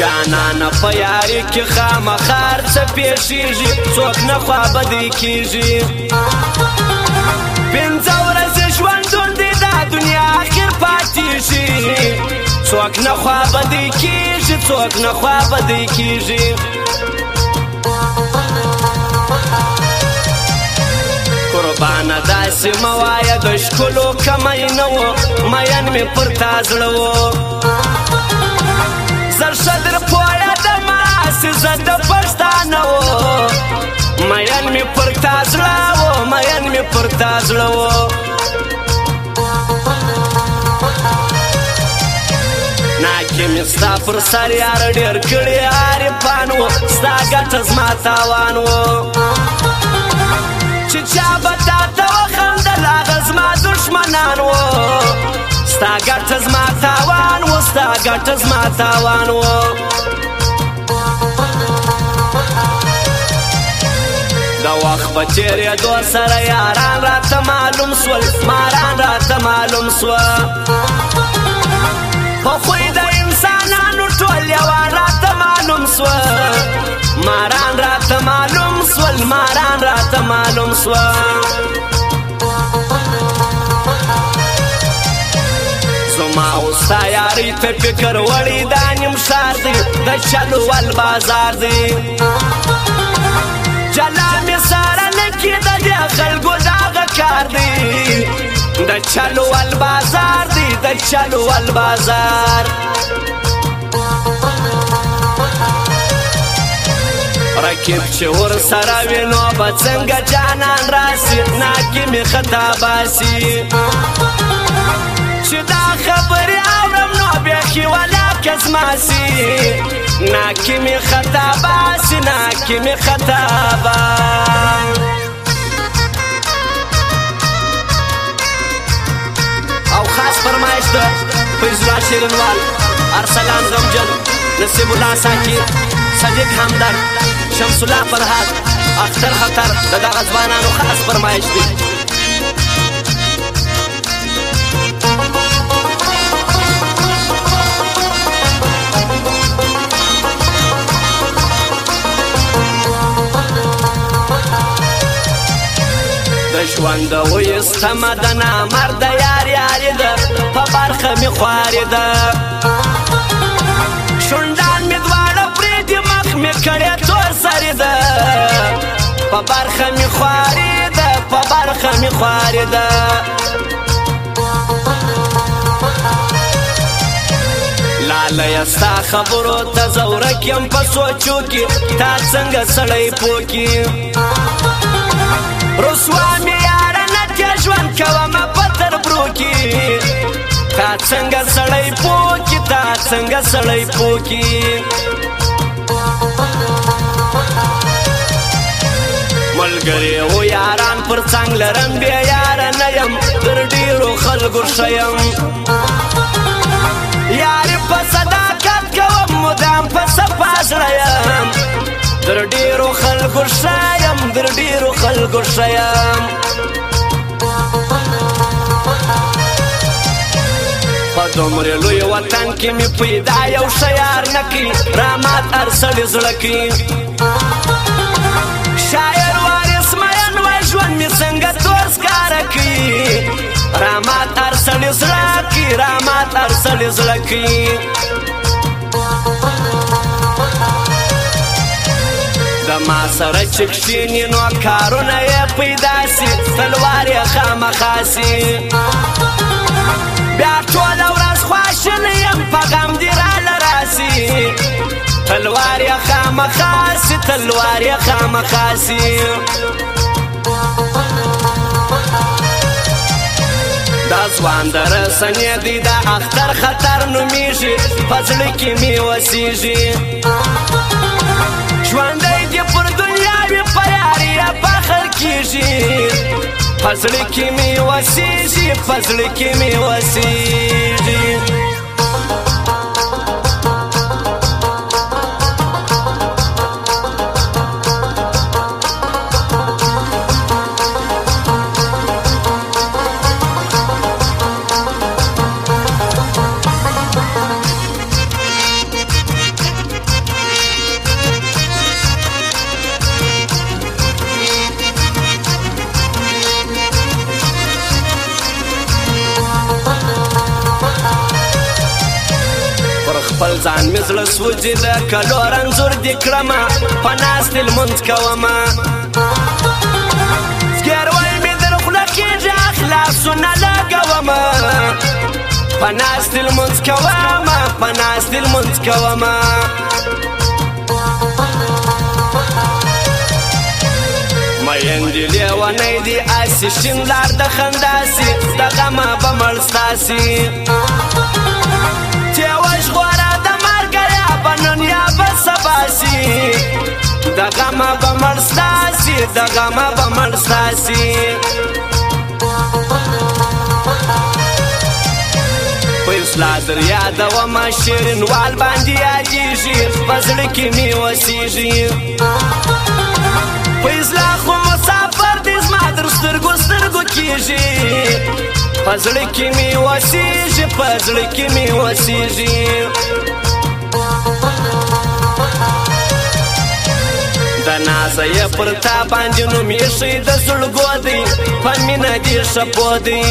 جانانه په یاري کې خامخا هر څه پیښیږي څوک نه خوابدی کیږي پنځه ورځې ژوندون دی دا دنیا اخر پاتې شي څوک نه خوابدی کیږي څوک نه خوابدی کیږي قربانه داسې مه وایه د ښکلو کمی نه و مین مې پر تا زړه و زر ښه در پوهېدمه هسې زه د پښتانه و مین مې پر تا زړه و مین مې پر تا زړه و ناکې مې ستا پر سر یاره ډېر کړي عارفان و ستا ګټه زما تاوان و چې چا به تا ته وخندل هغه زما دښمنان و ستا ګټه زما تاوان و ستا ګټه زما تاوان و د وخت په تېرېدو سره یاران راته معلوم سول ماران راته معلوم سوه په خوی د انسانانو ټول یوان راته معلوم سوه ماران راته معلوم سول ماران راته معلوم سوه زما او ستا یارۍ ته فکر وړی دا نیم ښار دی د چلو ول بازار دی جلا مې ساره نه کېده د خلکو دغه کار دی د چلو ول بازار دی د چلو ول بازار رکیب چې ورسره وي نو به څنګه جانان راسي ناکې مې خطا باسي چې دا خبرې اورم نو بیخي ولاکه زما سي ناکې مې خطا باسي ناکې مې خطا باسي او خاص فرمایش ده فیض الله شیرینوال ارسلان غمجن نصیب الله ساکی صدیق همدرد شمس الله فرهاد اختر خطر د دغه ځوانانو خاص فرمایش دی د ژوند ویستمه د نامرده یار یاري ده په برخه مې خواري ده شونډان مې دواړه پرېږدي مخ مې کړې تور سري ده په برخه مې خواري ده په برخه مې خواري ده لالیه ستا خبرو ته زورک یم په سوچو کې تا څنګه سړی پوکي رسوا مې یاره نه تېر ژوند کومه په تربرو کې تا څنګه سړی پوکي تا څنګه سړی پوکي ملګري و یاران پر څنګ لرم بیا یاره نه یم تر ډېرو خلکو ښه یم یارې په صداقت کوم مدام په صفا زړه یم در ډېرو خلکو ښه یم در ډېرو خلکو ښه یم په دومره لوی وطن کې مې پیدا یو ښه یار نه کړي رامات هر سړي زړه کړي شاعر وارث مین وای ژوند مې څنګه تور ښکاره کړي رامات هر سړي زړه کړي رامات هر سړي زړه کړي د ما سره چې کښېني نو کارونه یې پیدا سي تلوار یې خامخا سي بیا ټوله ورځ خواشینی یم په غم دې راله راسي تلوار یې خامخا سي تلوار یې خامخا سي دا ځوان د رسنې دی د اختر خطر نومیږي په زړه کې مې وسیږي ژوندی دې پر دنیا وي په یاري یې فخر کېږي په زړه کې مې وسیږي په زړه کې مې وسیږي ځان مې زړه سوځي لکه لور انځور دې کړمه په ناستې لمونځ کومه زګیروی مې در خوله کېږي اخلاصونه لګومه په ناستې لمونځ کومه په ناستې لمونځ کومه میندې لیونی دي اسې شین لار د خندا سي د غمه به مړ ستاسي چې وژغوره د مرګه یا به نن یا به سبا سي د غمه به مړ ستاسي د غمه به مړ ستاسي په اصلاح در یادومه شیرینوال باندې یادېږي په زړه کې مې وسېږي په اصلاح خو مسافر دې زما در سترګو سترګو کېږي په زړه کې مې وسېږي په زړه کې مې وسېږي د نازه یې پر تا باندې نوم ایښی د زړګو دی په مینه دې شپو دی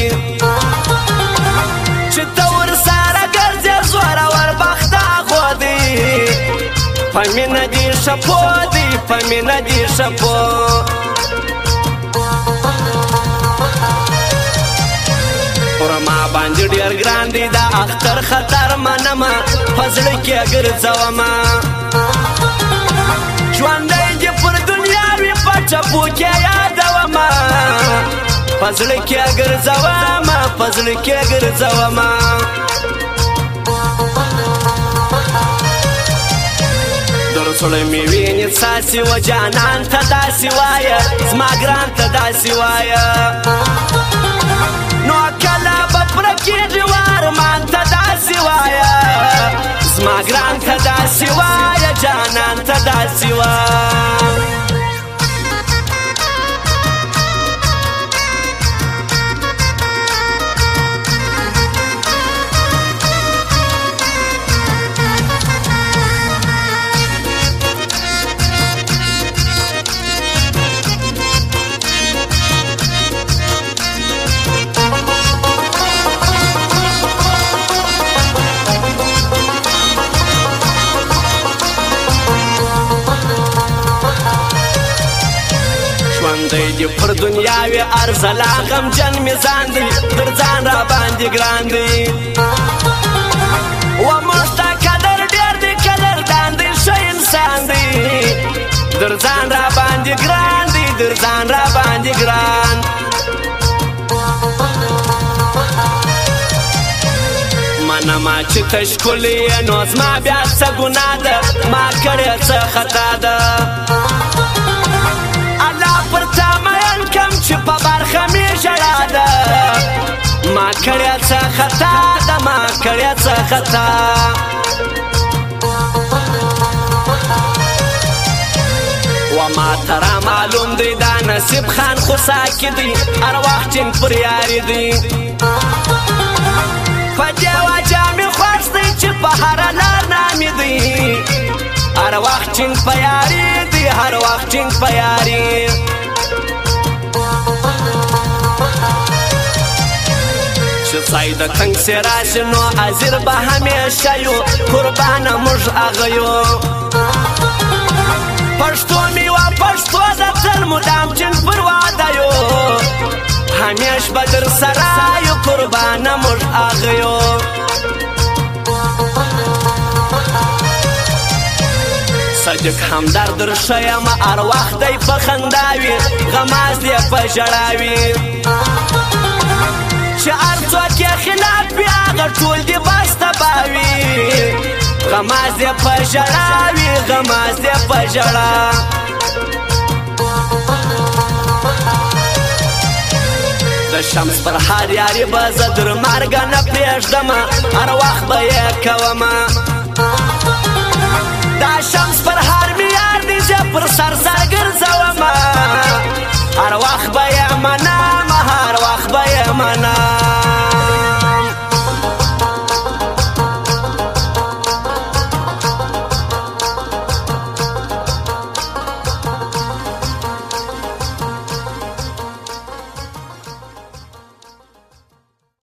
چې ته ورسره ګرځې زورور بخته خو دی په مینه دې شپو دی په مینه دې شپو پر ما باندې ډېر ګران دی دا اختر خطر منمه په زړه کې ګرځومه ژوندی دې پر دنیا وي په چپو کې یادومه په زړه کې ګرځومه په زړه کې ګرځومه درسوله مې وینې څاڅي و جانان ته داسې وایه زما ګران ته داسې وایه نو کله به پوره کېږي وارمان ته داسې وایه زما ګران ته داسې وایه جانان ته داسې وایه ژوندی دې پر دنیا وي ارزله غمجن مې ځان دی در ځان را باندې ګران دی و موږ ته قدر ډېر دی قدردان دی ښه انسان دی در ځان را باندې ګران دی در ځان را باندې ګران منمه چې ته ښکلې یې نو زما بیا څه ګناه ده ما کړې څه خطا ده الله پر تا مین کم چې په برخه مې ژړا ده ما کړې څه خطا ده ما کړې څه خطا و ما ته را معلوم دی دا نصیب خان خو ساکي دی هر وخت ټینګ پر یاري دی په دې وجه مې خوښ دی چې په هره لار نامې دی هر وخت ټینګ په یاري دی هر وخت ټینګ په یاري چې ځای د تنګ سې راشي نو حاضر به همیشه یو قربانه موږ هغه یو پښتو میوه پښتو د تل مدام ټینګ پر واده یو همیش به در سره یو قربانه موږ هغه یو صدق همدرد رښه یمه هر وخت دی په خندا وي غماز دی په ژړا وي چې هر څوک یې خلاف وي هغه ټول دې بس تباه وي غماز دی په ژړا وي غماز دی په ژړا د شمس پر هر یاري به زه در مرګه نه پرېږدمه هر وخت به یې کومه دا شمس پر هر میار دی زه پر سر سر ګرځومه هر وخت به یې منمه هر وخت به یې منمه